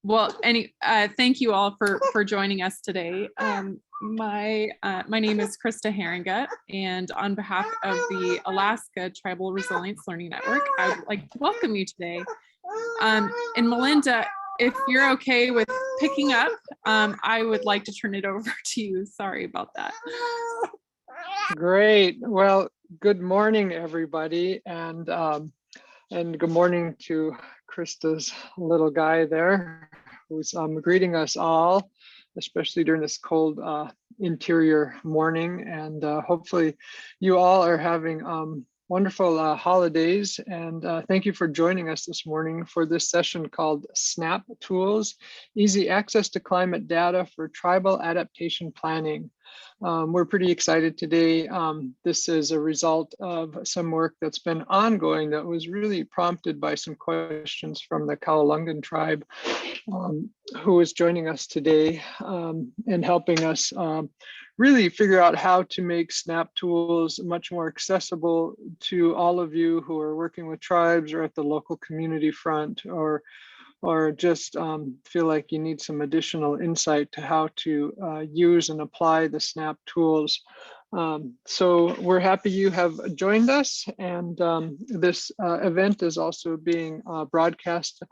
Well, thank you all for joining us today. My name is Krista Haringa, and on behalf of the Alaska Tribal Resilience Learning Network, I would like to welcome you today. And Melinda, if you're okay with picking up, I would like to turn it over to you. Sorry about that. Great. Well, good morning, everybody, and good morning to Krista's little guy there, who's greeting us all, especially during this cold interior morning. And hopefully you all are having wonderful holidays. And thank you for joining us this morning for this session called SNAP Tools, Easy Access to Climate Data for Tribal Adaptation Planning. We're pretty excited today. This is a result of some work that's been ongoing that was really prompted by some questions from the Kowalungan tribe, who is joining us today and helping us really figure out how to make SNAP tools much more accessible to all of you who are working with tribes or at the local community front, or just feel like you need some additional insight to how to use and apply the SNAP tools. So we're happy you have joined us, and this event is also being broadcast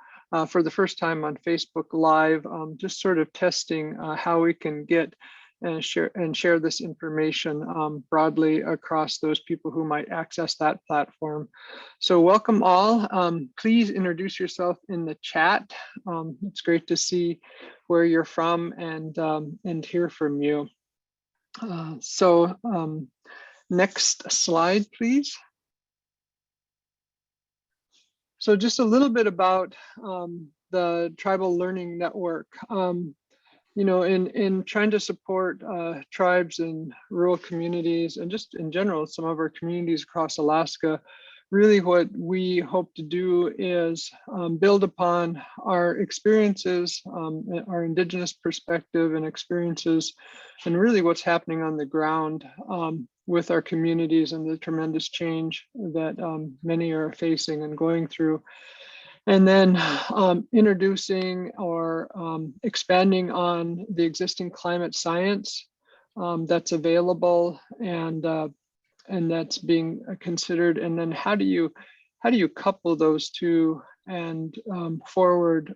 for the first time on Facebook Live, just sort of testing how we can get and share this information broadly across those people who might access that platform. So welcome all. Please introduce yourself in the chat. It's great to see where you're from and hear from you. Next slide, please. So just a little bit about the Tribal Learning Network. You know, in trying to support tribes and rural communities, and just in general, some of our communities across Alaska, really what we hope to do is build upon our experiences, our Indigenous perspective and experiences, and really what's happening on the ground with our communities and the tremendous change that many are facing and going through. And then introducing or expanding on the existing climate science that's available and that's being considered. And then how do you couple those two and forward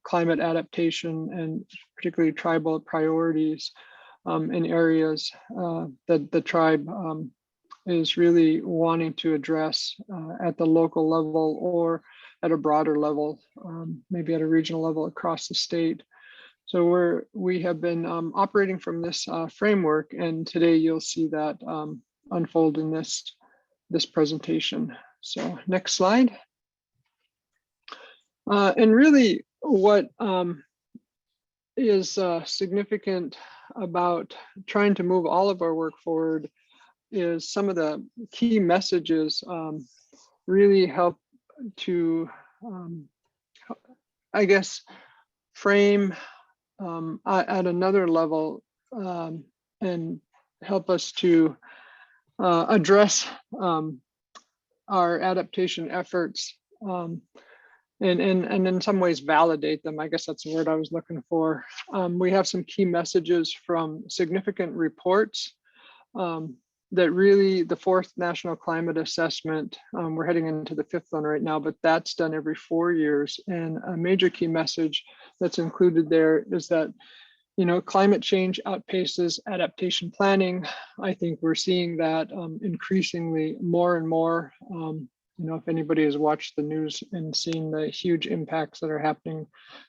climate adaptation and particularly tribal priorities in areas that the tribe is really wanting to address at the local level or at a broader level, maybe at a regional level across the state. So we have been operating from this framework, and today you'll see that unfold in this presentation. So next slide. And really what is significant about trying to move all of our work forward is some of the key messages really help to, I guess, frame at another level and help us to address our adaptation efforts and in some ways validate them. I guess that's the word I was looking for. We have some key messages from significant reports that really the 4th National Climate Assessment, we're heading into the 5th one right now, but that's done every 4 years. And a major key message that's included there is that, you know, climate change outpaces adaptation planning. I think we're seeing that increasingly more and more. You know, if anybody has watched the news and seen the huge impacts that are happening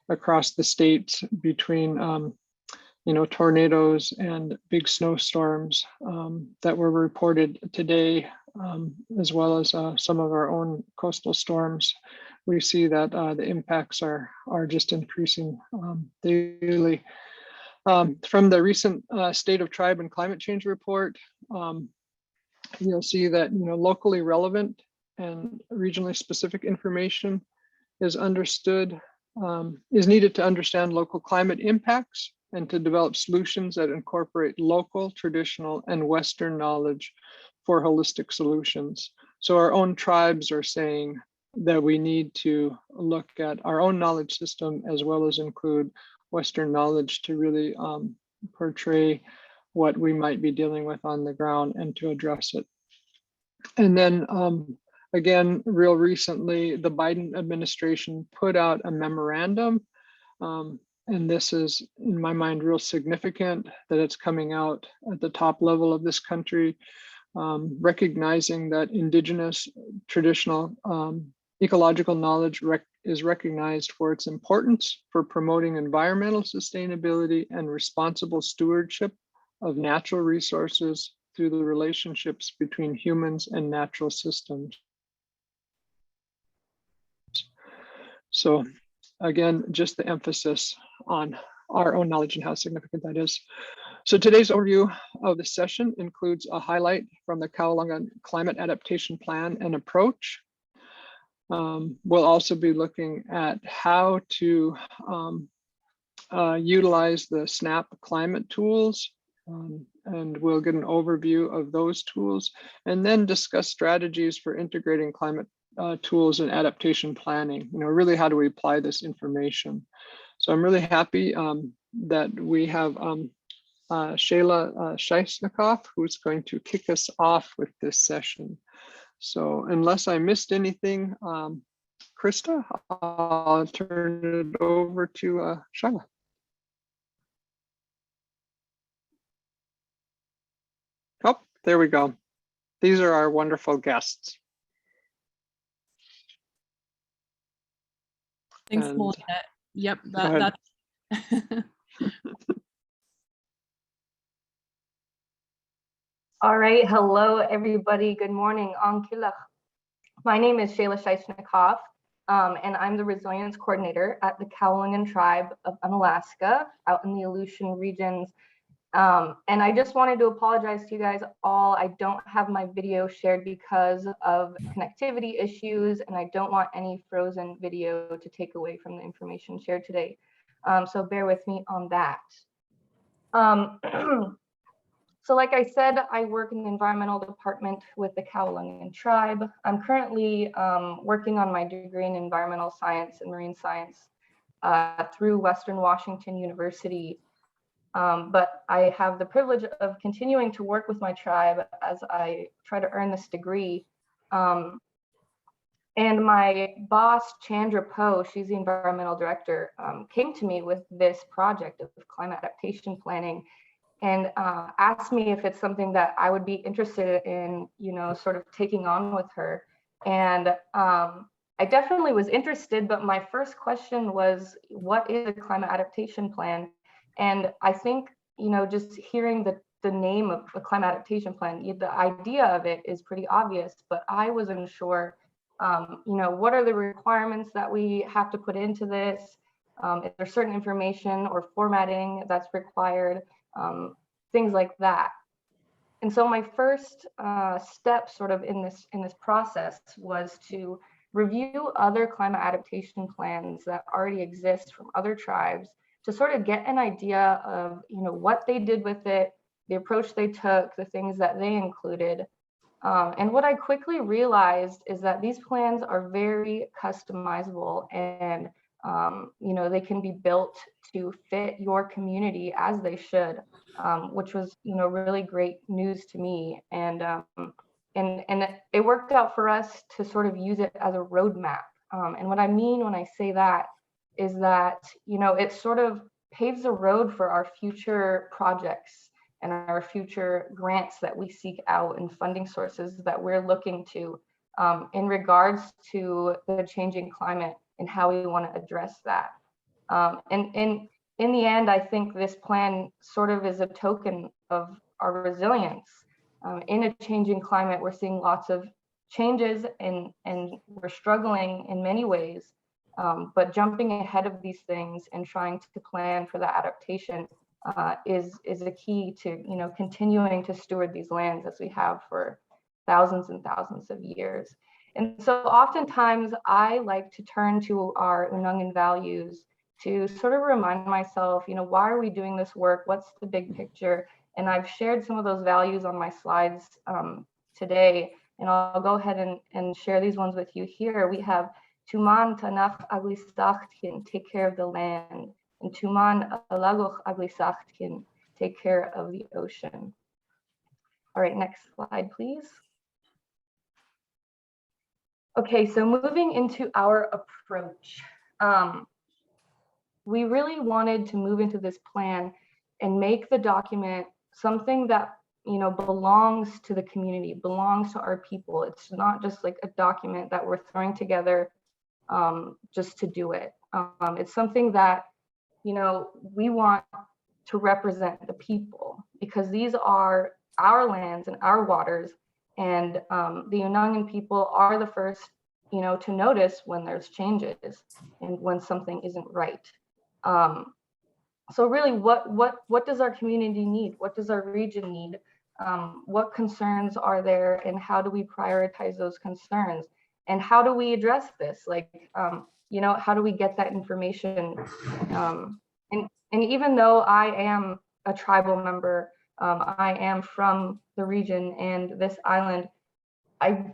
across the states between you know, tornadoes and big snowstorms that were reported today, as well as some of our own coastal storms. We see that the impacts are just increasing daily. From the recent State of Tribe and Climate Change report, you'll see that, you know, locally relevant and regionally specific information is understood, is needed to understand local climate impacts and to develop solutions that incorporate local, traditional, and Western knowledge for holistic solutions. So our own tribes are saying, that we need to look at our own knowledge system as well as include Western knowledge to really portray what we might be dealing with on the ground and to address it. And then again, real recently, the Biden administration put out a memorandum. And this is, in my mind, real significant that it's coming out at the top level of this country, recognizing that indigenous traditional ecological knowledge is recognized for its importance for promoting environmental sustainability and responsible stewardship of natural resources through the relationships between humans and natural systems. So again, just the emphasis on our own knowledge and how significant that is. So today's overview of the session includes a highlight from the Cowalunga Climate Adaptation Plan and Approach. We'll also be looking at how to utilize the SNAP climate tools, and we'll get an overview of those tools, and then discuss strategies for integrating climate tools and adaptation planning. Really, how do we apply this information? So I'm really happy that we have Shayla Scheisnikoff, who's going to kick us off with this session. So unless I missed anything, Krista, I'll turn it over to Shayla. Oh, there we go. These are our wonderful guests. Thanks, Melina. Yep, that's All right, hello everybody, good morning. My name is Shayla Scheisnikoff, and I'm the Resilience Coordinator at the Cowalunga Tribe of Unalaska out in the Aleutian regions. And I just wanted to apologize to you guys all. I don't have my video shared because of connectivity issues, and I don't want any frozen video to take away from the information shared today. So bear with me on that. So like I said, I work in the environmental department with the Cowalunga Tribe. I'm currently working on my degree in environmental science and marine science through Western Washington University. But I have the privilege of continuing to work with my tribe as I try to earn this degree. And my boss, Chandra Poe, she's the environmental director, came to me with this project of climate adaptation planning and asked me if it's something that I would be interested in, sort of taking on with her. And I definitely was interested, but my first question was, what is a climate adaptation plan? And I think, just hearing the name of a climate adaptation plan, the idea of it is pretty obvious, but I wasn't sure, what are the requirements that we have to put into this? Is there certain information or formatting that's required? Things like that. And so my first step sort of in this process was to review other climate adaptation plans that already exist from other tribes to sort of get an idea of what they did with it, the approach they took, the things that they included. And what I quickly realized is that these plans are very customizable, and they can be built to fit your community as they should, which was really great news to me. And it worked out for us to sort of use it as a roadmap. And what I mean when I say that is that it sort of paves the road for our future projects and our future grants that we seek out and funding sources that we're looking to in regards to the changing climate and how we want to address that. And in the end, I think this plan sort of is a token of our resilience. In a changing climate, we're seeing lots of changes and we're struggling in many ways, but jumping ahead of these things and trying to plan for the adaptation is a key to continuing to steward these lands as we have for thousands and thousands of years. And so oftentimes I like to turn to our Unangan values to sort of remind myself, why are we doing this work? What's the big picture? And I've shared some of those values on my slides today. And I'll go ahead and share these ones with you here. We have Tuman Tanach Aglisachtkin, take care of the land, and Tuman Alagoch Aglisachtkin, take care of the ocean. All right, next slide, please. Okay, so moving into our approach. We really wanted to move into this plan and make the document something that, you know, belongs to the community, belongs to our people. It's not just like a document that we're throwing together just to do it. It's something that, you know, we want to represent the people, because these are our lands and our waters, and the Unangan people are the first, you know, to notice when there's changes and when something isn't right. So really, what does our community need? What does our region need? What concerns are there, and how do we prioritize those concerns? And how do we address this? Like, you know, how do we get that information? And even though I am a tribal member, I am from the region and this island, I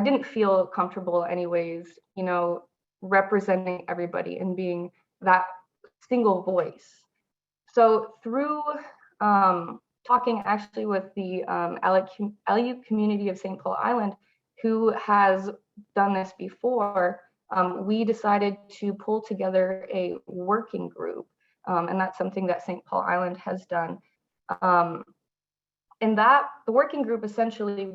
didn't feel comfortable anyways, you know, representing everybody and being that single voice. So through talking actually with the Aleut community of St. Paul Island, who has done this before, we decided to pull together a working group. And that's something that St. Paul Island has done. And that the working group essentially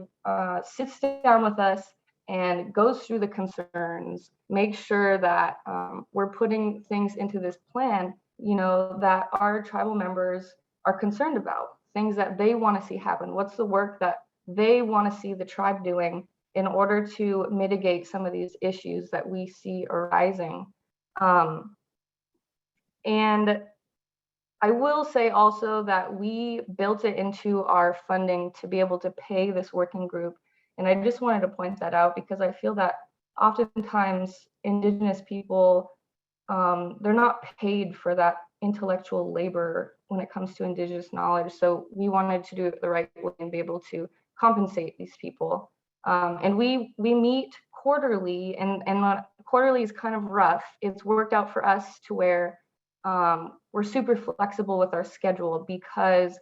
sits down with us and goes through the concerns, make sure that we're putting things into this plan, you know, that our tribal members are concerned about, things that they want to see happen. What's the work that they want to see the tribe doing in order to mitigate some of these issues that we see arising? And I will say also that we built it into our funding to be able to pay this working group. And I just wanted to point that out, because I feel that oftentimes Indigenous people, they're not paid for that intellectual labor when it comes to Indigenous knowledge. So we wanted to do it the right way and be able to compensate these people. And we meet quarterly, and quarterly is kind of rough. It's worked out for us to where we're super flexible with our schedule, because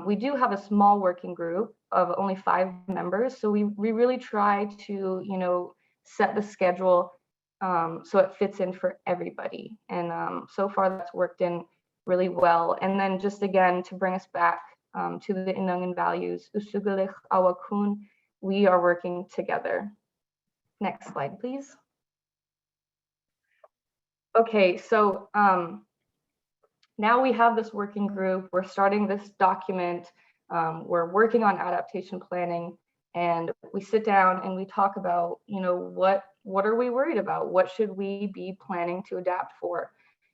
we do have a small working group of only 5 members. So we really try to, you know, set the schedule so it fits in for everybody. And so far that's worked in really well. And then just again, to bring us back to the Inangan values, Usugalich Awakun, we are working together. Next slide, please. Okay, so now we have this working group, we're starting this document, we're working on adaptation planning, and we sit down and we talk about, you know, what are we worried about? What should we be planning to adapt for?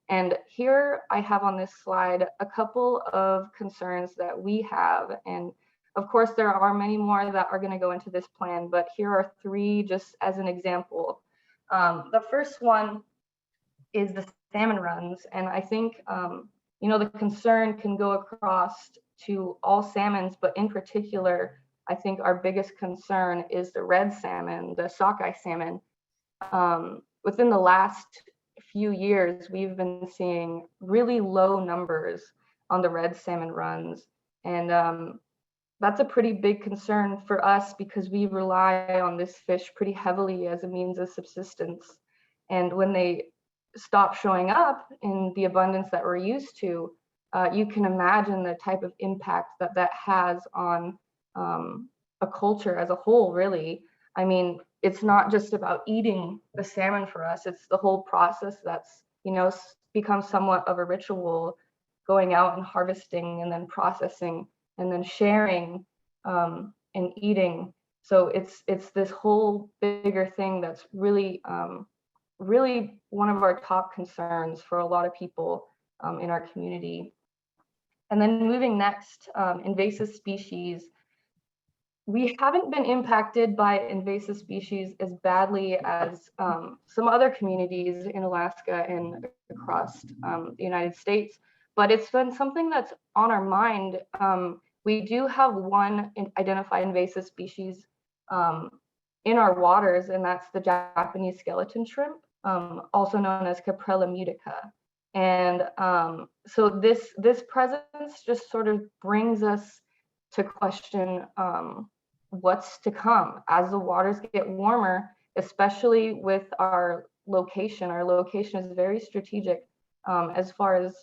And here I have on this slide a couple of concerns that we have. And of course, there are many more that are going to go into this plan, but here are 3 just as an example. The first one is the salmon runs. And I think, you know, the concern can go across to all salmons, but in particular, I think our biggest concern is the red salmon, the sockeye salmon. Within the last few years, we've been seeing really low numbers on the red salmon runs. And that's a pretty big concern for us, because we rely on this fish pretty heavily as a means of subsistence. And when they stop showing up in the abundance that we're used to, you can imagine the type of impact that that has on a culture as a whole, really. I mean, it's not just about eating the salmon for us, it's the whole process that's, you know, become somewhat of a ritual, going out and harvesting and then processing and then sharing and eating. So it's this whole bigger thing that's really really one of our top concerns for a lot of people in our community. And then moving next, invasive species. We haven't been impacted by invasive species as badly as some other communities in Alaska and across the United States, but it's been something that's on our mind. We do have one identified invasive species in our waters, and that's the Japanese skeleton shrimp, also known as Caprella mutica. And so this presence just sort of brings us to question what's to come as the waters get warmer, especially with our location. Our location is very strategic as far as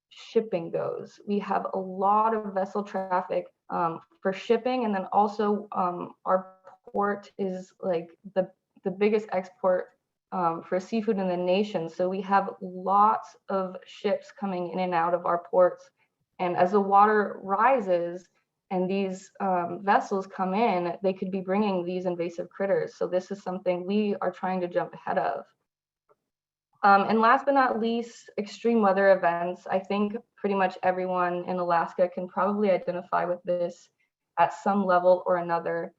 shipping goes. We have a lot of vessel traffic for shipping, and then also our port is like the biggest export for seafood in the nation. So we have lots of ships coming in and out of our ports. And as the water rises and these vessels come in, they could be bringing these invasive critters. So this is something we are trying to jump ahead of. And last but not least, extreme weather events. I think pretty much everyone in Alaska can probably identify with this at some level or another.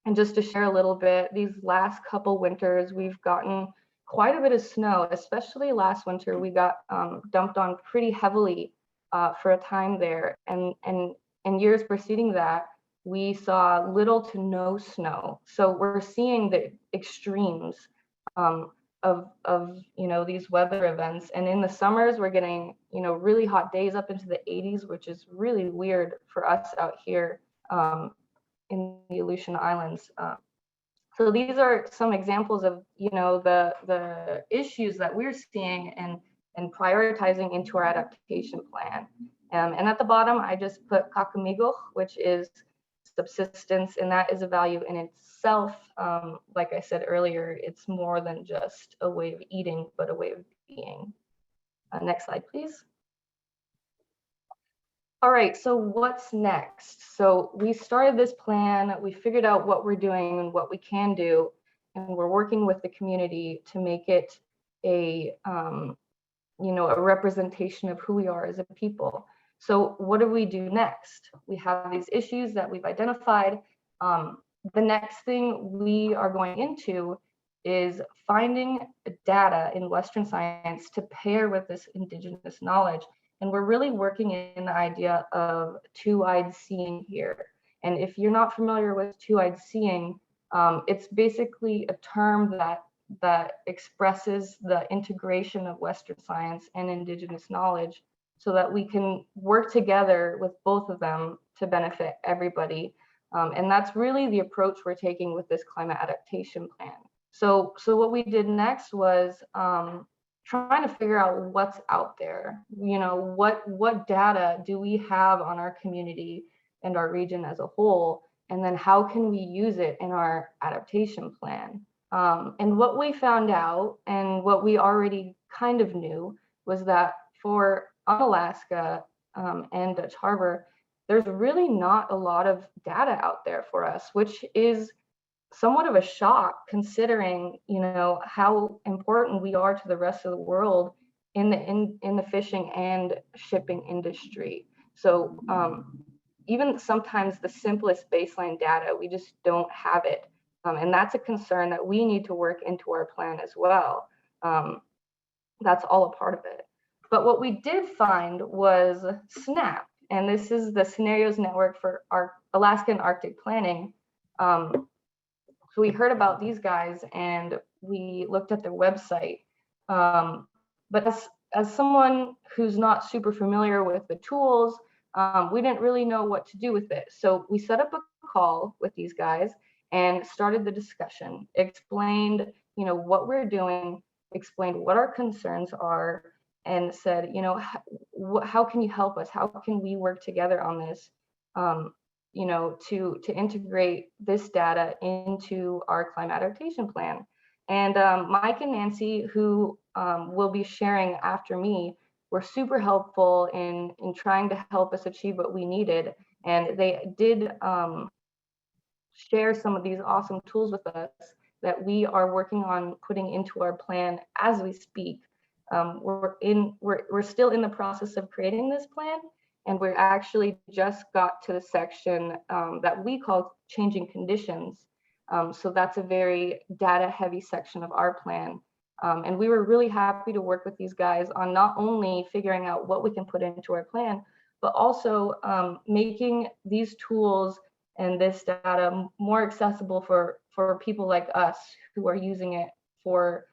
And just to share a little bit, these last couple winters, we've gotten quite a bit of snow, especially last winter. We got dumped on pretty heavily for a time there. And in years preceding that, we saw little to no snow. So we're seeing the extremes of these weather events. And in the summers, we're getting really hot days up into the 80s, which is really weird for us out here in the Aleutian Islands. So these are some examples of the issues that we're seeing and prioritizing into our adaptation plan. And at the bottom, I just put kakamigo, which is subsistence, and that is a value in itself. Like I said earlier, it's more than just a way of eating, but a way of being. Next slide, please. All right, so what's next? So we started this plan, we figured out what we're doing and what we can do, and we're working with the community to make it a representation of who we are as a people. So what do we do next? We have these issues that we've identified. The next thing we are going into is finding data in Western science to pair with this indigenous knowledge. And we're really working in the idea of two-eyed seeing here. And if you're not familiar with two-eyed seeing, it's basically a term that expresses the integration of Western science and indigenous knowledge so that we can work together with both of them to benefit everybody. And that's really the approach we're taking with this climate adaptation plan. So what we did next was trying to figure out what's out there. What data do we have on our community and our region as a whole? And then how can we use it in our adaptation plan? And what we found out and what we already kind of knew was that for Alaska and Dutch Harbor, there's really not a lot of data out there for us, which is somewhat of a shock considering how important we are to the rest of the world in the fishing and shipping industry. So even sometimes the simplest baseline data, we just don't have it. And that's a concern that we need to work into our plan as well. That's all a part of it. But what we did find was SNAP, and this is the Scenarios Network for our Alaska and Arctic Planning. So we heard about these guys and we looked at their website. But as someone who's not super familiar with the tools, we didn't really know what to do with it. So we set up a call with these guys and started the discussion, explained what we're doing, explained what our concerns are, and said, how can you help us? How can we work together on this? To integrate this data into our climate adaptation plan. And Mike and Nancy, who will be sharing after me, were super helpful in trying to help us achieve what we needed. And they did share some of these awesome tools with us that we are working on putting into our plan as we speak. We're still in the process of creating this plan, and we're actually just got to the section that we call changing conditions. So that's a very data heavy section of our plan. And we were really happy to work with these guys on not only figuring out what we can put into our plan, but also making these tools and this data more accessible for people like us who are using it for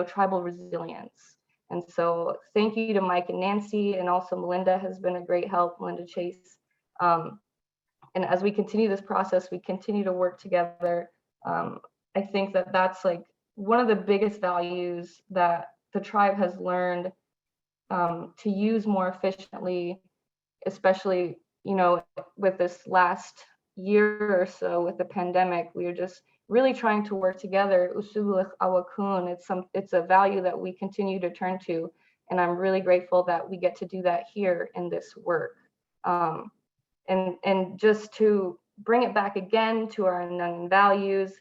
tribal resilience. And so thank you to Mike and Nancy, and also Melinda has been a great help, Melinda Chase. And as we continue this process, we continue to work together. I think that that's like one of the biggest values that the tribe has learned to use more efficiently, especially, with this last year or so with the pandemic. We are just really trying to work together. It's a value that we continue to turn to, and I'm really grateful that we get to do that here in this work. And just to bring it back again to our Nungan values,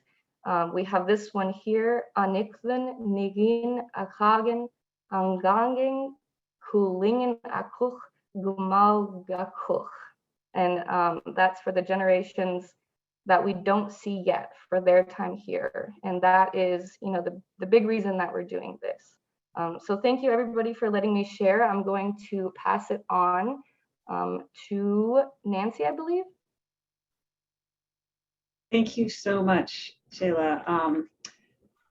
we have this one here: Aniklan Nigin Akagen Anganging Kulingen Akuch Gumal Gakuch. And that's for the generations that we don't see yet, for their time here. And that is, the big reason that we're doing this. So thank you everybody for letting me share. I'm going to pass it on to Nancy, I believe. Thank you so much, Shayla.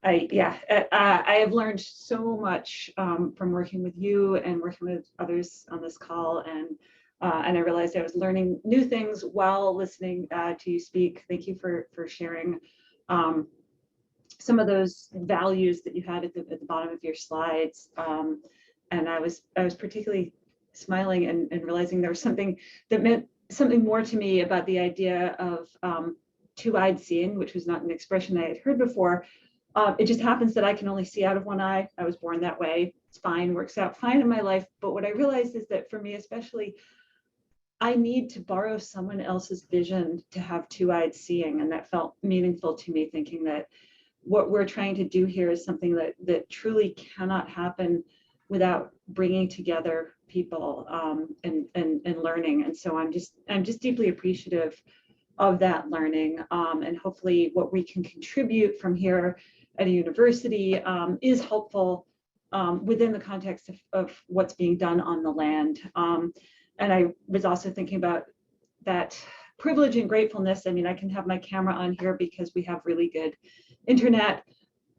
I have learned so much from working with you and working with others on this call, and I realized I was learning new things while listening to you speak. Thank you for sharing some of those values that you had at the bottom of your slides. And I was particularly smiling and realizing there was something that meant something more to me about the idea of two-eyed seeing, which was not an expression I had heard before. It just happens that I can only see out of one eye. I was born that way. It's fine, works out fine in my life. But what I realized is that for me, especially, I need to borrow someone else's vision to have two-eyed seeing. And that felt meaningful to me, thinking that what we're trying to do here is something that truly cannot happen without bringing together people and learning. And so I'm just deeply appreciative of that learning, and hopefully what we can contribute from here at a university is helpful within the context of what's being done on the land. And I was also thinking about that privilege and gratefulness. I mean, I can have my camera on here because we have really good internet.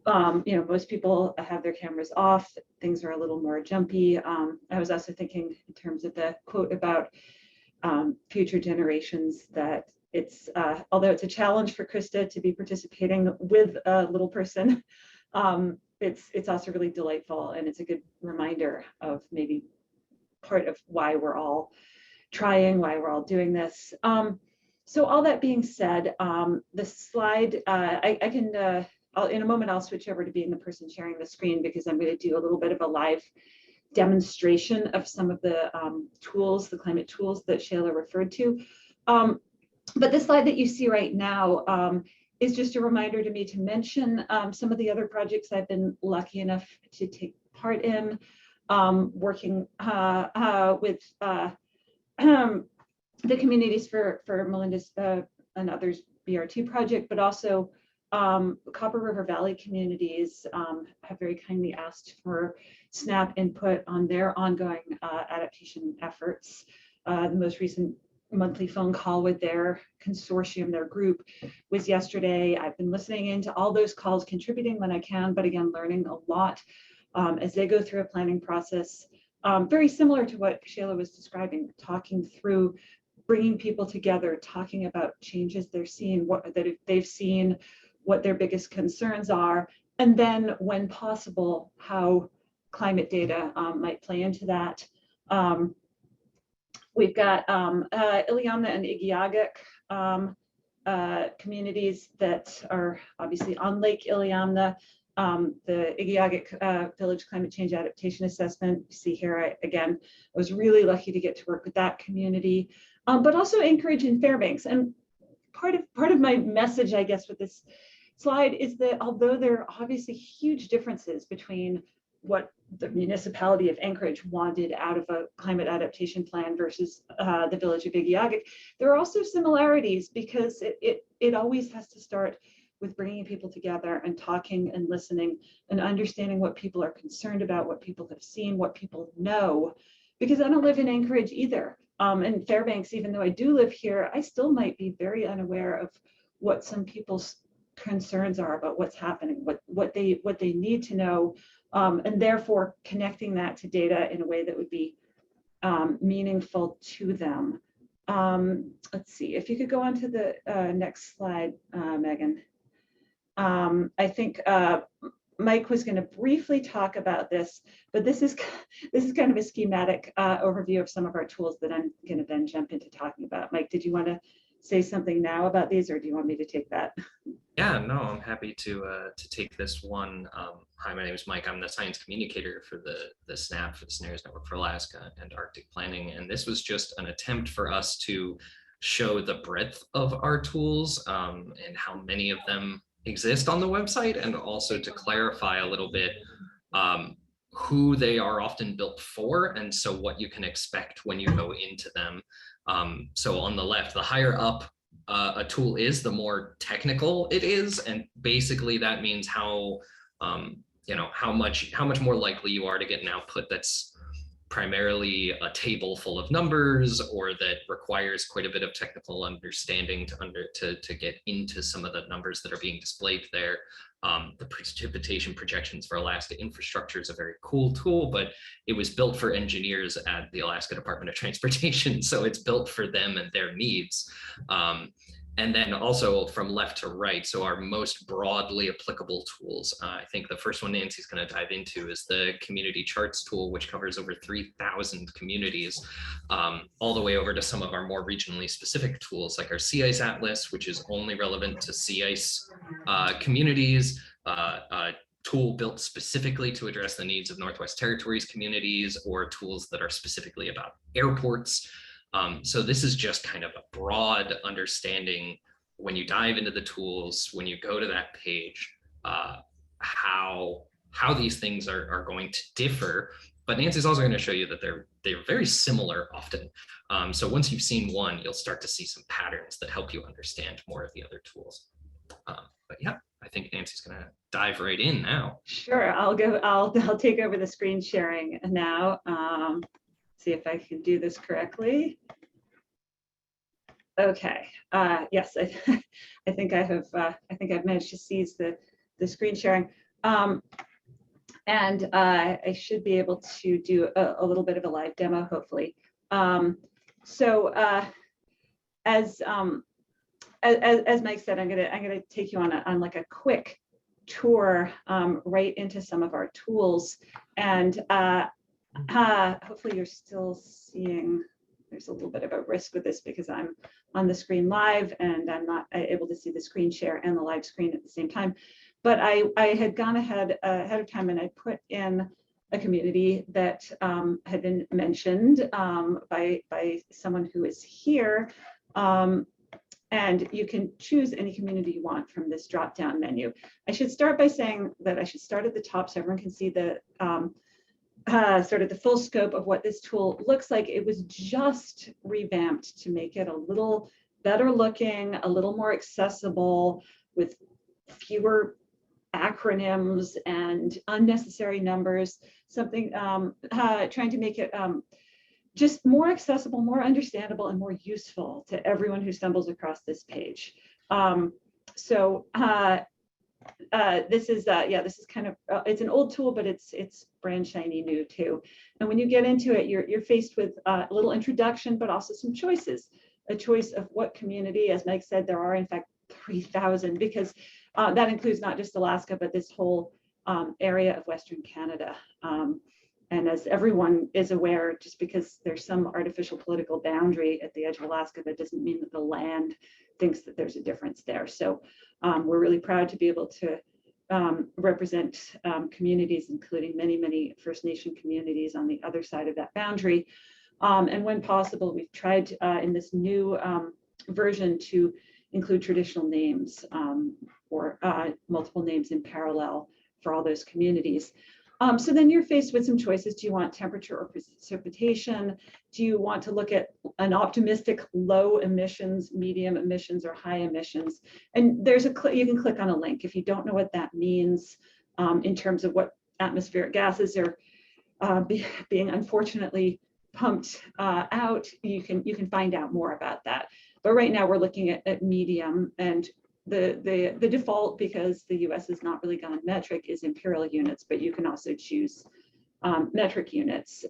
Most people have their cameras off. Things are a little more jumpy. I was also thinking in terms of the quote about future generations, that it's although it's a challenge for Krista to be participating with a little person, it's also really delightful, and it's a good reminder of maybe part of why we're all trying, why we're all doing this. So all that being said, the slide, I can, in a moment, I'll switch over to being the person sharing the screen, because I'm going to do a little bit of a live demonstration of some of the tools, the climate tools that Shayla referred to. But the slide that you see right now is just a reminder to me to mention some of the other projects I've been lucky enough to take part in, working with the Communities for Melinda's and others BRT project, but also Copper River Valley communities have very kindly asked for SNAP input on their ongoing adaptation efforts. The most recent monthly phone call with their consortium, their group, was yesterday. I've been listening into all those calls, contributing when I can, but again, learning a lot as they go through a planning process, very similar to what Shayla was describing, talking through, bringing people together, talking about changes they're seeing, what that they've seen, what their biggest concerns are, and then when possible, how climate data might play into that. We've got Iliamna and Igiugig communities that are obviously on Lake Iliamna. The Igiugig Village Climate Change Adaptation Assessment, you see here, again, I was really lucky to get to work with that community, but also Anchorage and Fairbanks. And part of my message, I guess, with this slide is that although there are obviously huge differences between what the municipality of Anchorage wanted out of a climate adaptation plan versus the village of Igiugig, there are also similarities, because it always has to start with bringing people together and talking and listening and understanding what people are concerned about, what people have seen, what people know. Because I don't live in Anchorage either. in Fairbanks, even though I do live here, I still might be very unaware of what some people's concerns are about what's happening, what they need to know, and therefore connecting that to data in a way that would be meaningful to them. Let's see, if you could go on to the next slide, Megan. I think Mike was going to briefly talk about this, but this is kind of a schematic overview of some of our tools that I'm going to then jump into talking about. Mike, did you want to say something now about these, or do you want me to take that? Yeah, no, I'm happy to take this one. Hi, my name is Mike. I'm the science communicator for the SNAP, for the Scenarios Network for Alaska and Arctic Planning. And this was just an attempt for us to show the breadth of our tools and how many of them exist on the website, and also to clarify a little bit who they are often built for, and so what you can expect when you go into them. So on the left, the higher up a tool is, the more technical it is, and basically that means how how much more likely you are to get an output that's primarily a table full of numbers, or that requires quite a bit of technical understanding to get into some of the numbers that are being displayed there. The precipitation projections for Alaska infrastructure is a very cool tool, but it was built for engineers at the Alaska Department of Transportation, so it's built for them and their needs. And then also from left to right, so our most broadly applicable tools. I think the first one Nancy's going to dive into is the community charts tool, which covers over 3,000 communities, all the way over to some of our more regionally specific tools, like our Sea Ice Atlas, which is only relevant to sea ice communities, a tool built specifically to address the needs of Northwest Territories communities, or tools that are specifically about airports. So this is just kind of a broad understanding when you dive into the tools, when you go to that page, how these things are going to differ. But Nancy's also going to show you that they're very similar often. So once you've seen one, you'll start to see some patterns that help you understand more of the other tools. But yeah, I think Nancy's going to dive right in now. Sure, I'll take over the screen sharing now. See if I can do this correctly. Okay. Yes, I think I've managed to seize the screen sharing, and I should be able to do a little bit of a live demo, hopefully. So as Mike said, I'm gonna take you on like a quick tour right into some of our tools, and hopefully you're still seeing. There's a little bit of a risk with this because I'm on the screen live and I'm not able to see the screen share and the live screen at the same time. But I had gone ahead of time, and I put in a community that had been mentioned by someone who is here. And you can choose any community you want from this drop-down menu. I should start by saying that I should start at the top so everyone can see the sort of the full scope of what this tool looks like. It was just revamped to make it a little better looking, a little more accessible, with fewer acronyms and unnecessary numbers, something trying to make it just more accessible, more understandable, and more useful to everyone who stumbles across this page. This is kind of it's an old tool, but it's brand shiny new too. And when you get into it, you're faced with a little introduction, but also some choices. A choice of what community, as Mike said, there are in fact 3,000, because that includes not just Alaska, but this whole area of Western Canada. And as everyone is aware, just because there's some artificial political boundary at the edge of Alaska, that doesn't mean that the land thinks that there's a difference there. So we're really proud to be able to represent communities, including many, many First Nation communities on the other side of that boundary. And when possible, we've tried in this new version to include traditional names or multiple names in parallel for all those communities. So then you're faced with some choices. Do you want temperature or precipitation? Do you want to look at an optimistic low emissions, medium emissions, or high emissions? And there's you can click on a link if you don't know what that means in terms of what atmospheric gases are being unfortunately pumped out, you can find out more about that. But right now we're looking at medium, and the default, because the US has not really gone metric, is imperial units, but you can also choose metric units.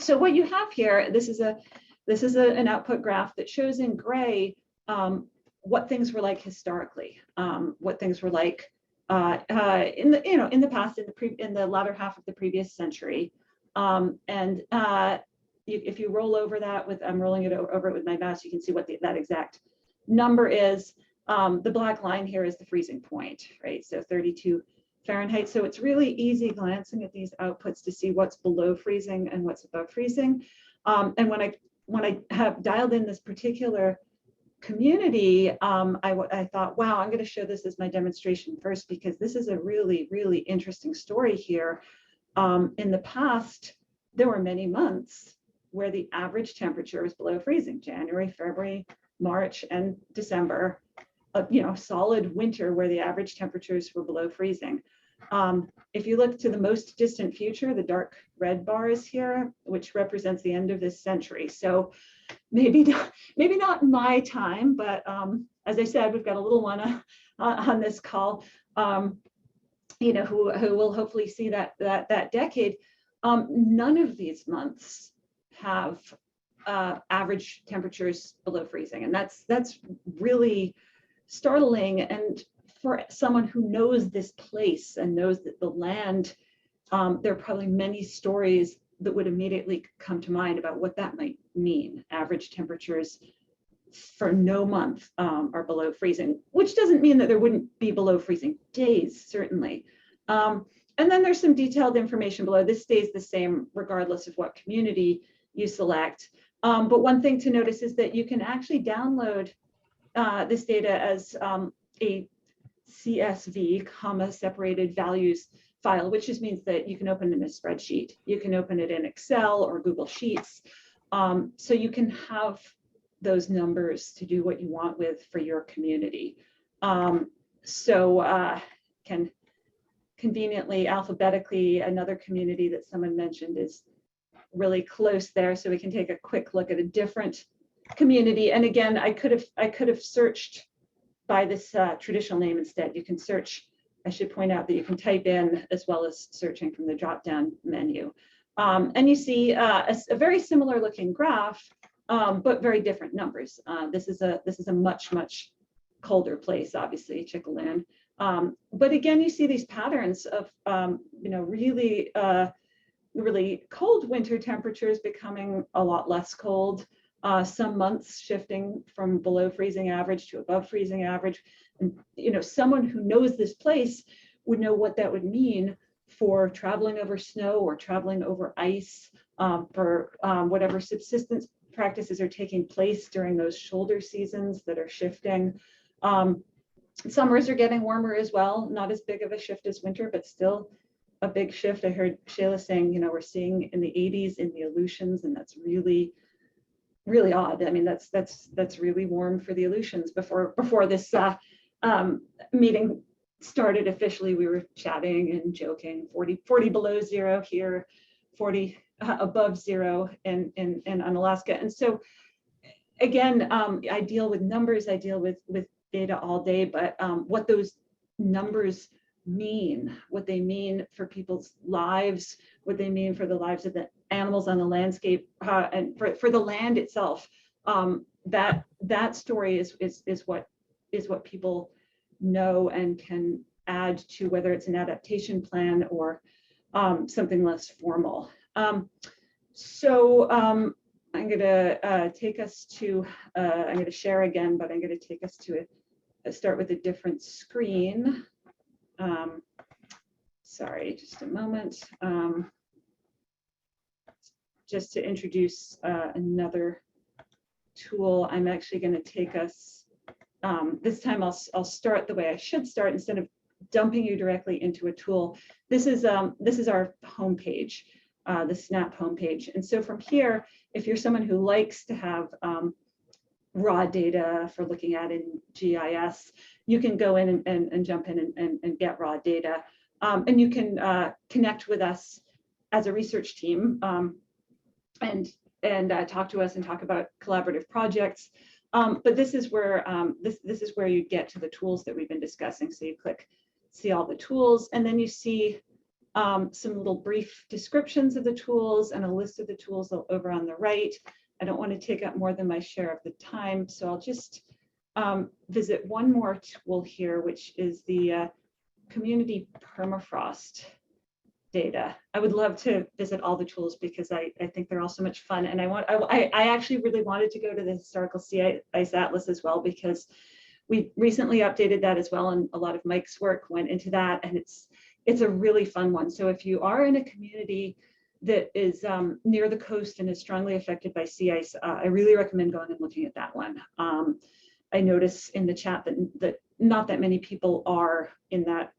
So what you have here, this is an output graph that shows in gray what things were like historically, what things were like in the past, in the latter half of the previous century. If you roll over that I'm rolling it over with my mouse, you can see what that exact number is. The black line here is the freezing point, right? So 32 Fahrenheit. So it's really easy glancing at these outputs to see what's below freezing and what's above freezing. And when I have dialed in this particular community, I thought, wow, I'm going to show this as my demonstration first, because this is a really, really interesting story here. In the past, there were many months where the average temperature was below freezing: January, February, March, and December. Solid winter where the average temperatures were below freezing. If you look to the most distant future, the dark red bars here, which represents the end of this century. So maybe not in my time, but as I said, we've got a little one on this call, who will hopefully see that decade. None of these months have average temperatures below freezing, and that's really startling. And for someone who knows this place and knows that the land, there are probably many stories that would immediately come to mind about what that might mean. Average temperatures for no month are below freezing, which doesn't mean that there wouldn't be below freezing days, certainly. And then there's some detailed information below. This stays the same regardless of what community you select. But one thing to notice is that you can actually download this data as a CSV, comma separated values file, which just means that you can open it in a spreadsheet. You can open it in Excel or Google Sheets. So you can have those numbers to do what you want with for your community. Can conveniently, alphabetically, another community that someone mentioned is really close there. So we can take a quick look at a different community. And again, I could have searched by this traditional name instead. You can search. I should point out that you can type in as well as searching from the drop-down menu. And you see a very similar looking graph, but very different numbers. This is a much colder place, obviously, Chickaloon. But again, you see these patterns of really cold winter temperatures becoming a lot less cold. Some months shifting from below freezing average to above freezing average. And someone who knows this place would know what that would mean for traveling over snow or traveling over ice, for whatever subsistence practices are taking place during those shoulder seasons that are shifting. Summers are getting warmer as well, not as big of a shift as winter, but still a big shift. I heard Shayla saying, we're seeing in the 80s in the Aleutians, and that's really odd. I mean, that's really warm for the Aleutians. Before this meeting started officially, we were chatting and joking. 40 below zero here, 40 above zero in Alaska. And so again, I deal with numbers, I deal with data all day, but what those numbers mean, what they mean for people's lives, what they mean for the lives of the animals on the landscape, and for the land itself, that story is what people know and can add to, whether it's an adaptation plan or something less formal. I'm going to take us to, I'm going to share again, but I'm going to take us to start with a different screen. Sorry, just a moment. Just to introduce another tool, I'm actually going to take us, this time I'll start the way I should start instead of dumping you directly into a tool. This is our homepage, the SNAP homepage. And so from here, if you're someone who likes to have raw data for looking at in GIS, you can go in and jump in and get raw data. And you can connect with us as a research team. talk to us and talk about collaborative projects. But this is where this is where you get to the tools that we've been discussing. So you click see all the tools, and then you see some little brief descriptions of the tools and a list of the tools over on the right. I don't want to take up more than my share of the time, so I'll just visit one more tool here, which is the community permafrost data. I would love to visit all the tools because I think they're all so much fun. And I actually really wanted to go to the historical sea ice atlas as well, because we recently updated that as well. And a lot of Mike's work went into that, and it's a really fun one. So if you are in a community that is near the coast and is strongly affected by sea ice, I really recommend going and looking at that one. I notice in the chat that not that many people are in that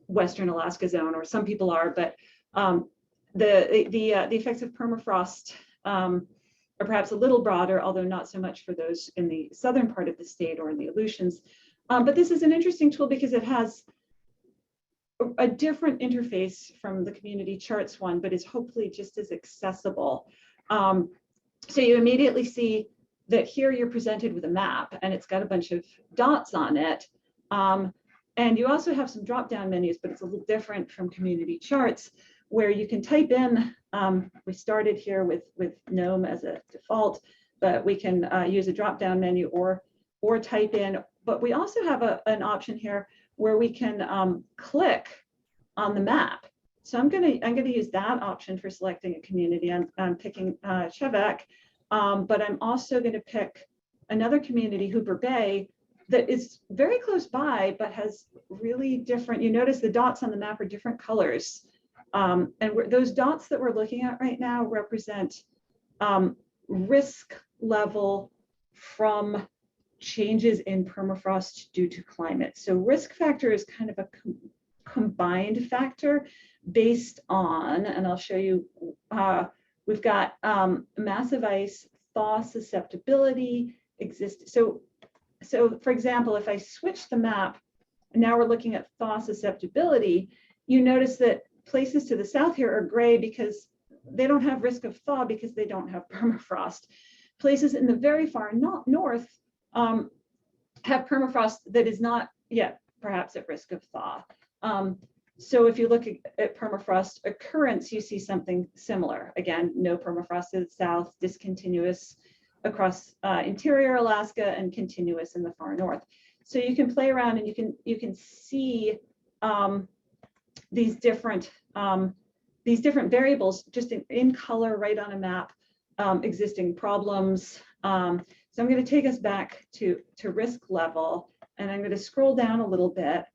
Western Alaska zone, or some people are, but the effects of permafrost are perhaps a little broader, although not so much for those in the southern part of the state or in the Aleutians. But this is an interesting tool because it has a different interface from the community charts one, but is hopefully just as accessible. So you immediately see that here you're presented with a map, and it's got a bunch of dots on it. And you also have some drop-down menus, but it's a little different from community charts, where you can type in, we started here with GNOME as a default, but we can use a drop-down menu or type in, but we also have an option here where we can click on the map. So I'm gonna use that option for selecting a community. I'm picking Chebec, but I'm also gonna pick another community, Hooper Bay, that is very close by, but has really different, you notice the dots on the map are different colors. And those dots that we're looking at right now represent risk level from changes in permafrost due to climate. So risk factor is kind of a combined factor based on, and I'll show you, we've got massive ice, thaw susceptibility, So for example, if I switch the map, now we're looking at thaw susceptibility, you notice that places to the south here are gray because they don't have risk of thaw because they don't have permafrost. Places in the very far north have permafrost that is not yet perhaps at risk of thaw. So if you look at permafrost occurrence, you see something similar. Again, no permafrost to the south, discontinuous across interior Alaska, and continuous in the far north. So you can play around and you can see these different variables just in color right on a map, existing problems. So I'm going to take us back to risk level, and I'm going to scroll down a little bit.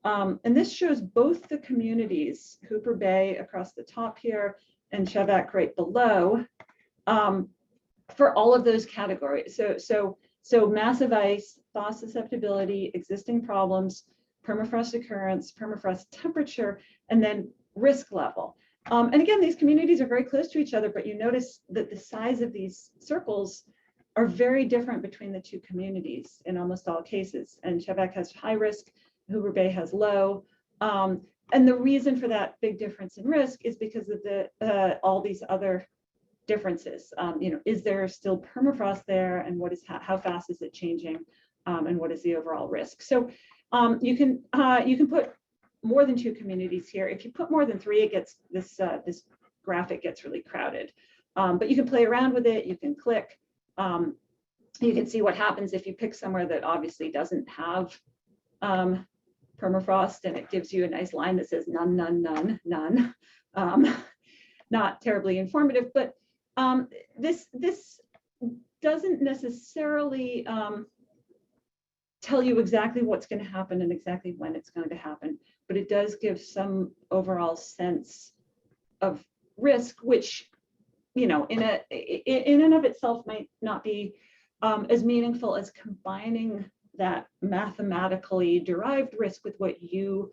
And this shows both the communities, Hooper Bay across the top here and Chebec right below, for all of those categories. So massive ice, thaw susceptibility, existing problems, permafrost occurrence, permafrost temperature, and then risk level. And again, these communities are very close to each other, but you notice that the size of these circles are very different between the two communities in almost all cases. And Chebec has high risk, Hooper Bay has low. And the reason for that big difference in risk is because of the all these other differences. Is there still permafrost there, and how fast is it changing, and what is the overall risk? So you can put more than two communities here. If you put more than three, it gets this graphic gets really crowded. But you can play around with it. You can click. You can see what happens if you pick somewhere that obviously doesn't have permafrost, and it gives you a nice line that says none, none, none, none. Not terribly informative, but this doesn't necessarily tell you exactly what's going to happen and exactly when it's going to happen, but it does give some overall sense of risk, which, in and of itself might not be as meaningful as combining that mathematically derived risk with what you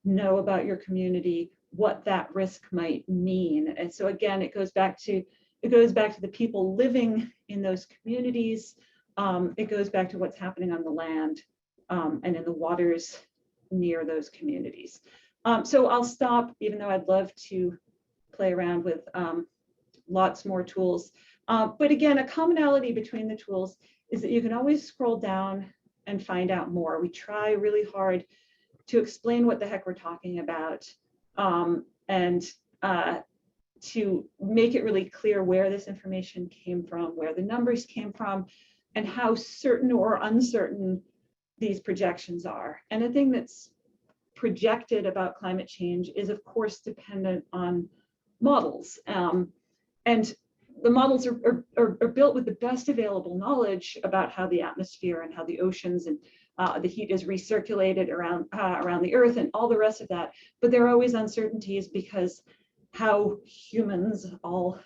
know about your community, what that risk might mean. And so again, it goes back to the people living in those communities. It goes back to what's happening on the land and in the waters near those communities. So I'll stop, even though I'd love to play around with lots more tools. But again, a commonality between the tools is that you can always scroll down and find out more. We try really hard to explain what the heck we're talking about, and to make it really clear where this information came from, where the numbers came from, and how certain or uncertain these projections are. And the thing that's projected about climate change is, of course, dependent on models. And the models are built with the best available knowledge about how the atmosphere and how the oceans and the heat is recirculated around the Earth and all the rest of that. But there are always uncertainties because how humans, all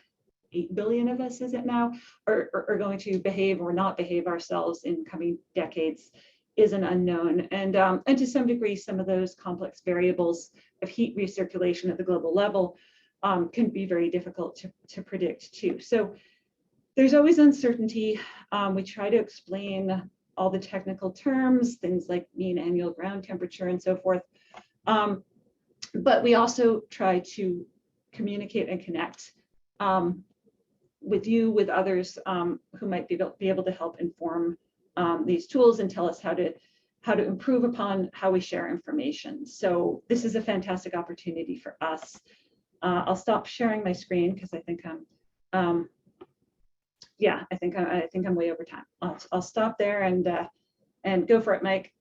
8 billion of us, is it now, are going to behave or not behave ourselves in coming decades is an unknown. And to some degree, some of those complex variables of heat recirculation at the global level can be very difficult to predict too. So there's always uncertainty. We try to explain all the technical terms, things like mean annual ground temperature and so forth. But we also try to communicate and connect with you, with others who might be able to help inform these tools and tell us how to improve upon how we share information. So this is a fantastic opportunity for us. I'll stop sharing my screen because I think I'm way over time. I'll stop there and go for it, Mike.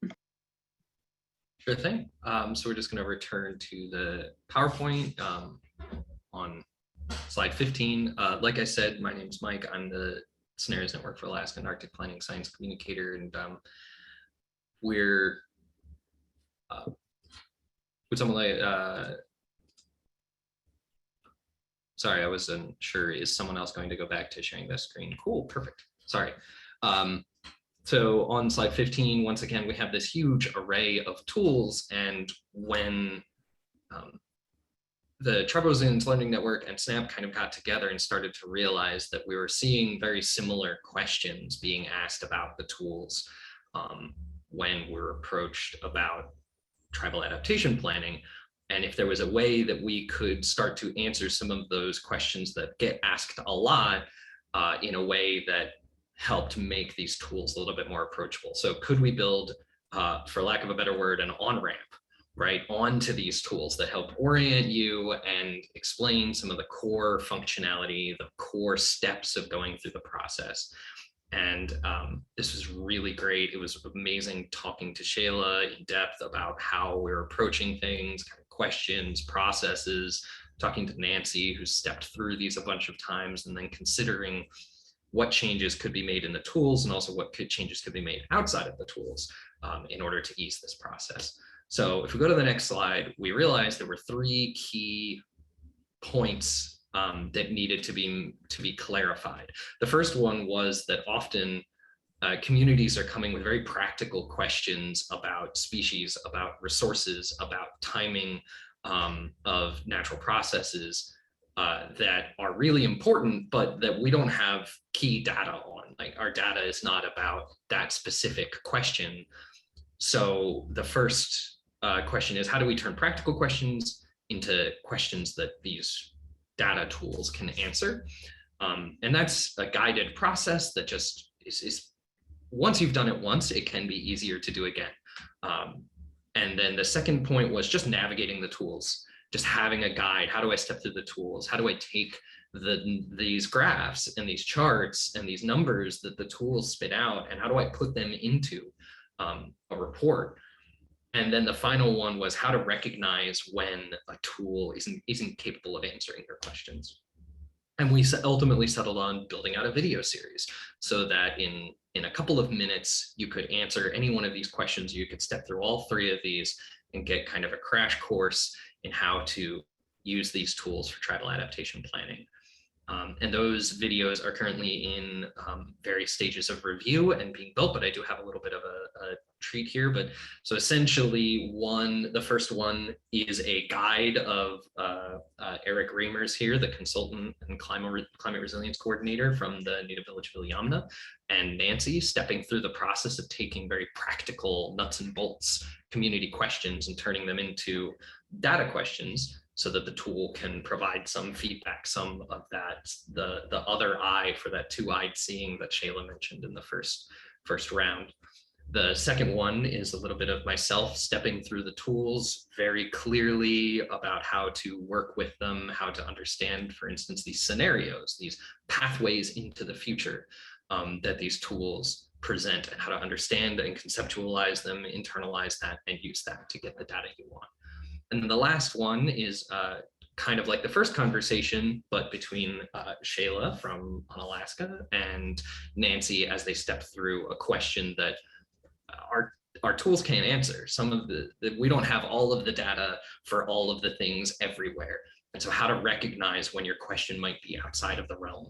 Sure thing. So we're just going to return to the PowerPoint on slide 15. Like I said, my name is Mike. I'm the Scenarios Network for Alaska and Arctic Planning Science Communicator, and we're would someone like sorry, I wasn't sure. Is someone else going to go back to sharing this screen? Cool, perfect. Sorry. So on slide 15, once again, we have this huge array of tools, and when the Tribal Resilience Learning Network and SNAP kind of got together and started to realize that we were seeing very similar questions being asked about the tools when we're approached about tribal adaptation planning. And if there was a way that we could start to answer some of those questions that get asked a lot in a way that helped make these tools a little bit more approachable. So could we build, for lack of a better word, an on-ramp, right, onto these tools that help orient you and explain some of the core functionality, the core steps of going through the process. And this was really great. It was amazing talking to Shayla in depth about how we're approaching things, kind of questions, processes, talking to Nancy, who stepped through these a bunch of times, and then considering what changes could be made in the tools and also what changes could be made outside of the tools in order to ease this process. So if we go to the next slide, we realized there were 3 key points that needed to be clarified. The first one was that often communities are coming with very practical questions about species, about resources, about timing of natural processes that are really important, but that we don't have key data on. Like, our data is not about that specific question. So the first question is, how do we turn practical questions into questions that these data tools can answer? And that's a guided process that just is once you've done it once, it can be easier to do again. And then the second point was just navigating the tools, just having a guide. How do I step through the tools? How do I take these graphs and these charts and these numbers that the tools spit out, and how do I put them into a report? And then the final one was how to recognize when a tool isn't capable of answering your questions. And we ultimately settled on building out a video series so that in a couple of minutes, you could answer any one of these questions. You could step through all 3 of these and get kind of a crash course in how to use these tools for tribal adaptation planning. And those videos are currently in various stages of review and being built, but I do have a little bit of a treat here. But so essentially the first one is a guide of Eric Reimers here, the consultant and climate resilience coordinator from the Native Village of Ilyamna, and Nancy stepping through the process of taking very practical nuts and bolts community questions and turning them into data questions, so that the tool can provide some feedback, some of that, the other eye for that two-eyed seeing that Shayla mentioned in the first round. The second one is a little bit of myself stepping through the tools very clearly about how to work with them, how to understand, for instance, these scenarios, these pathways into the future that these tools present, and how to understand and conceptualize them, internalize that, and use that to get the data you want. And then the last one is kind of like the first conversation, but between Shayla from Alaska and Nancy as they step through a question that our tools can't answer. Some of we don't have all of the data for all of the things everywhere. And so how to recognize when your question might be outside of the realm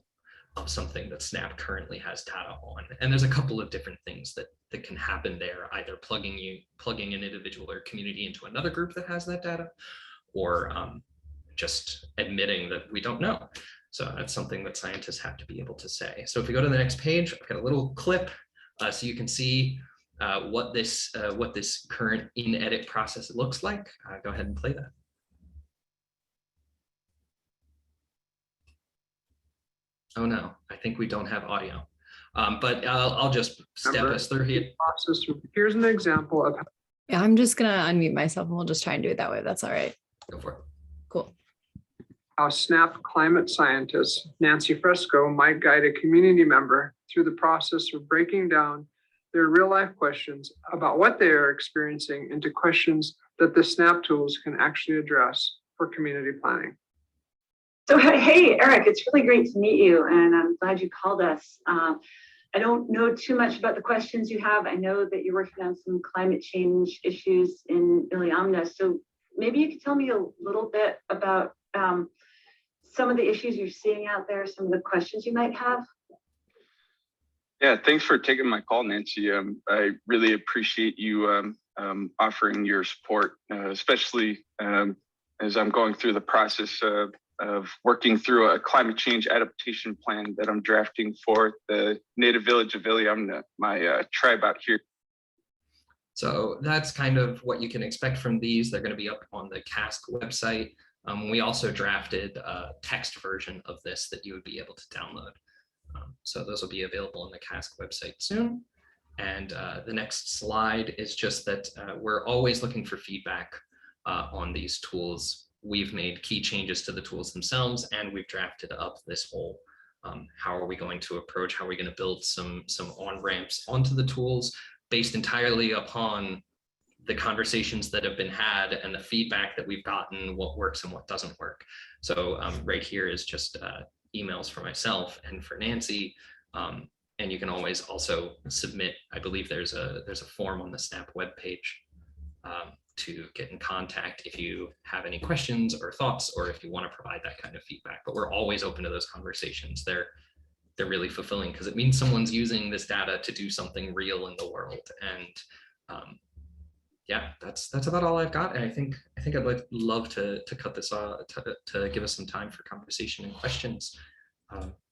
of something that SNAP currently has data on. And there's a couple of different things that can happen there, either plugging an individual or community into another group that has that data, or just admitting that we don't know. So that's something that scientists have to be able to say. So if we go to the next page, I've got a little clip so you can see what this current in-edit process looks like. Go ahead and play that. Oh no, I think we don't have audio, but I'll just step us through here. Process. Here's an example of Yeah, I'm just gonna unmute myself and we'll just try and do it that way. That's all right. Go for it. Cool. how SNAP climate scientist Nancy Fresco might guide a community member through the process of breaking down their real-life questions about what they are experiencing into questions that the SNAP tools can actually address for community planning. So, hey, Eric, it's really great to meet you, and I'm glad you called us. I don't know too much about the questions you have. I know that you're working on some climate change issues in Iliamna, so maybe you could tell me a little bit about some of the issues you're seeing out there, some of the questions you might have. Yeah, thanks for taking my call, Nancy. I really appreciate you offering your support, especially as I'm going through the process of working through a climate change adaptation plan that I'm drafting for the native village of Iliamna, my tribe out here. So that's kind of what you can expect from these. They're going to be up on the CASC website. We also drafted a text version of this that you would be able to download. So those will be available on the CASC website soon. And the next slide is just that we're always looking for feedback on these tools. We've made key changes to the tools themselves, and we've drafted up this whole how are we going to approach, how are we going to build some on-ramps onto the tools based entirely upon the conversations that have been had and the feedback that we've gotten, what works and what doesn't work. So right here is just emails for myself and for Nancy. And you can always also submit, I believe there's a form on the SNAP webpage to get in contact if you have any questions or thoughts, or if you want to provide that kind of feedback. But we're always open to those conversations. They're really fulfilling because it means someone's using this data to do something real in the world. And yeah, that's about all I've got. And I think I'd love to cut this off to give us some time for conversation and questions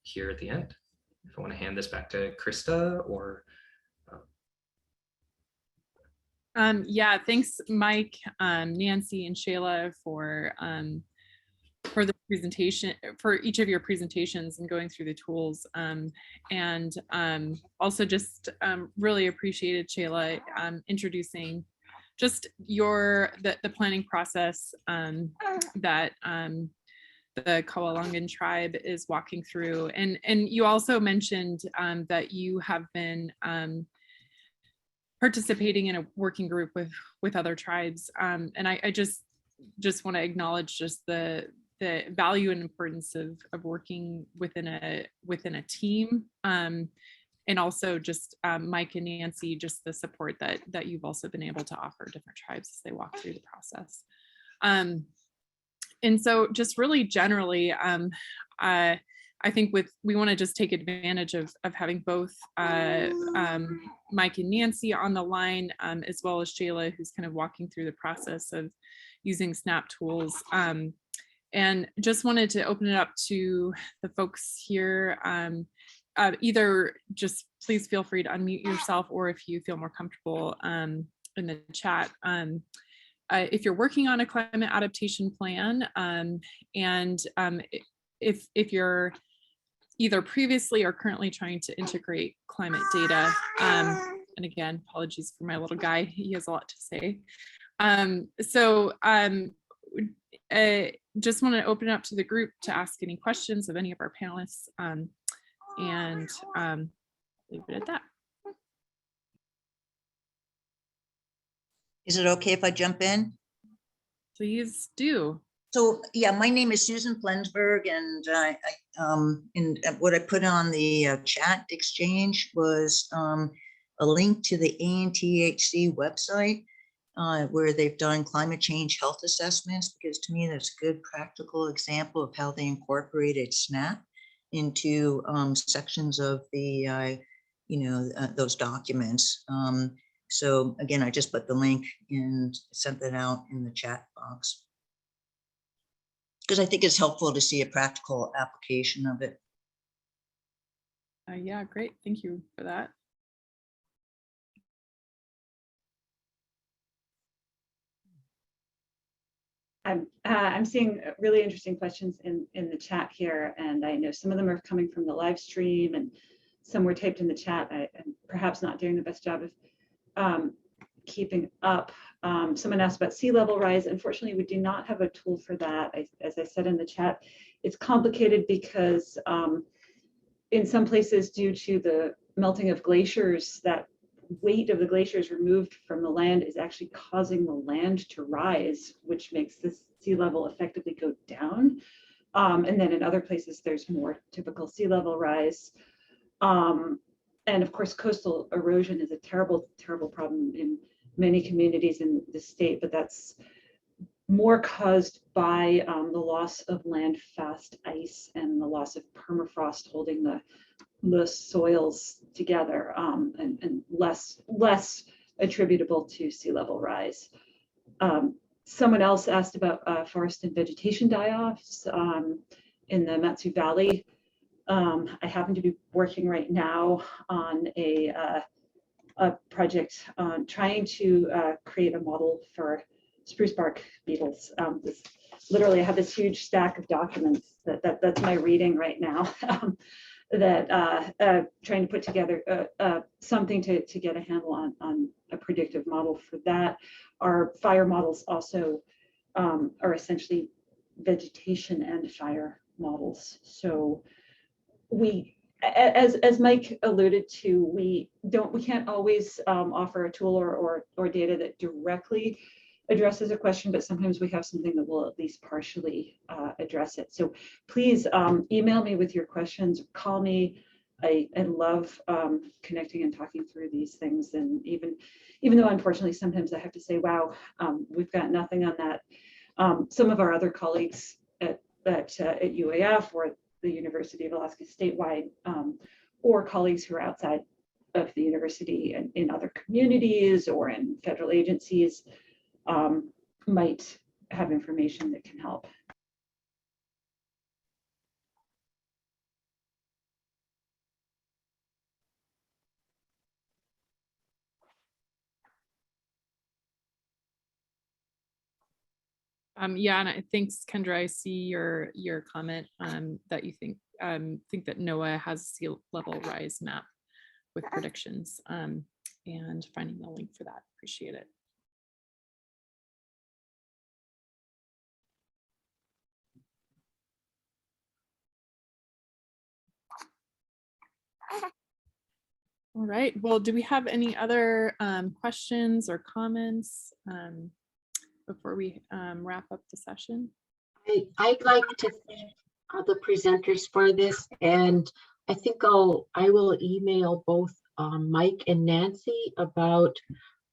here at the end. If I want to hand this back to Krista or. Yeah, thanks, Mike, Nancy, and Shayla for the presentation, for each of your presentations and going through the tools. And also just really appreciated Shayla introducing just the planning process that the Kawalangan tribe is walking through. And you also mentioned that you have been participating in a working group with other tribes. And I just want to acknowledge just the value and importance of working within a team. And also just Mike and Nancy, just the support that you've also been able to offer different tribes as they walk through the process. And so just really generally, I think we want to just take advantage of having both Mike and Nancy on the line, as well as Shayla, who's kind of walking through the process of using SNAP tools. And just wanted to open it up to the folks here. Either just please feel free to unmute yourself, or if you feel more comfortable in the chat, if you're working on a climate adaptation plan, if you're either previously or currently trying to integrate climate data, and again, apologies for my little guy, he has a lot to say. Just want to open it up to the group to ask any questions of any of our panelists, and leave it at that. Is it okay if I jump in? Please do. So yeah, my name is Susan Flensburg, and what I put on the chat exchange was a link to the ANTHC website where they've done climate change health assessments, because to me that's a good practical example of how they incorporated SNAP into sections of the those documents. So again, I just put the link and sent that out in the chat box, because I think it's helpful to see a practical application of it. Yeah, great. Thank you for that. I'm seeing really interesting questions in the chat here, and I know some of them are coming from the live stream and some were typed in the chat. I'm perhaps not doing the best job of keeping up. Someone asked about sea level rise. Unfortunately, we do not have a tool for that. As I said in the chat, it's complicated because in some places, due to the melting of glaciers, that weight of the glaciers removed from the land is actually causing the land to rise, which makes the sea level effectively go down. And then in other places, there's more typical sea level rise. And of course, coastal erosion is a terrible, terrible problem in many communities in the state, but that's more caused by the loss of land-fast ice and the loss of permafrost holding the soils together, and less attributable to sea level rise. Someone else asked about forest and vegetation die-offs in the Matsu Valley. I happen to be working right now on a project trying to create a model for spruce bark beetles. Literally, I have this huge stack of documents that's my reading right now. Trying to put together something to get a handle on a predictive model for that. Our fire models also are essentially vegetation and fire models. So we, as Mike alluded to, we can't always offer a tool or data that directly addresses a question, but sometimes we have something that will at least partially address it. So please email me with your questions, call me. I love connecting and talking through these things. And even though unfortunately sometimes I have to say, wow, we've got nothing on that. Some of our other colleagues at UAF or the University of Alaska statewide, or colleagues who are outside of the university and in other communities or in federal agencies, might have information that can help. Yeah, and thanks, Kendra. I see your comment that you think that NOAA has a sea level rise map with predictions, and finding the link for that. Appreciate it. All right. Well, do we have any other questions or comments before we wrap up the session? I'd like to thank the presenters for this, and I think I will email both Mike and Nancy about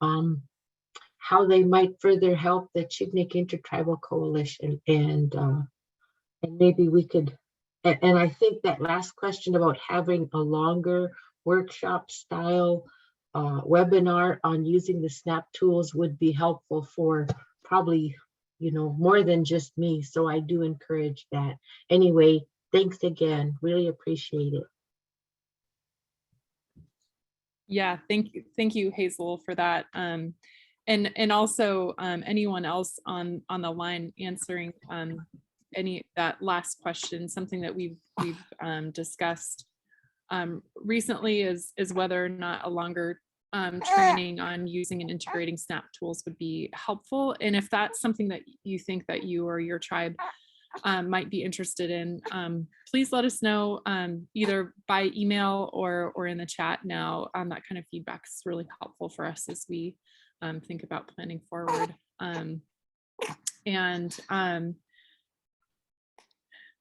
how they might further help the Chignik Intertribal Coalition, and maybe we could. And I think that last question about having a longer workshop style webinar on using the SNAP tools would be helpful for probably, more than just me. So I do encourage that. Anyway, thanks again. Really appreciate it. Yeah, thank you, Hazel, for that. and also anyone else on the line answering that last question, something that we've discussed recently is whether or not a longer training on using and integrating SNAP tools would be helpful. And if that's something that you think that you or your tribe might be interested in, please let us know either by email or in the chat now. That kind of feedback is really helpful for us as we think about planning forward.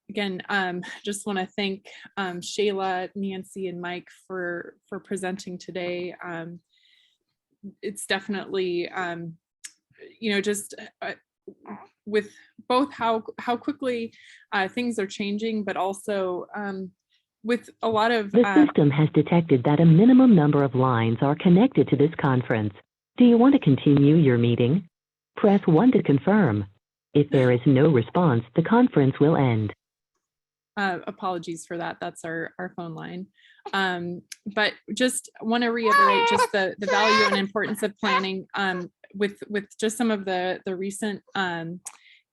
Again, just want to thank Shayla, Nancy, and Mike for presenting today. It's definitely, just with both how quickly things are changing, but also with a lot of— The system has detected that a minimum number of lines are connected to this conference. Do you want to continue your meeting? Press 1 to confirm. If there is no response, the conference will end. Apologies for that. That's our phone line. But just want to reiterate just the value and importance of planning with just some of the recent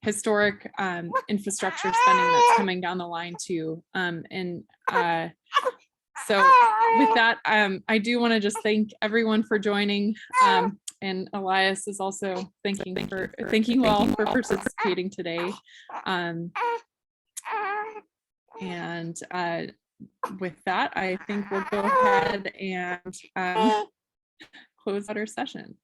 historic infrastructure spending that's coming down the line too. So with that, I do want to just thank everyone for joining. And Elias is also thanking you all for participating today. And with that, I think we'll go ahead and close out our session.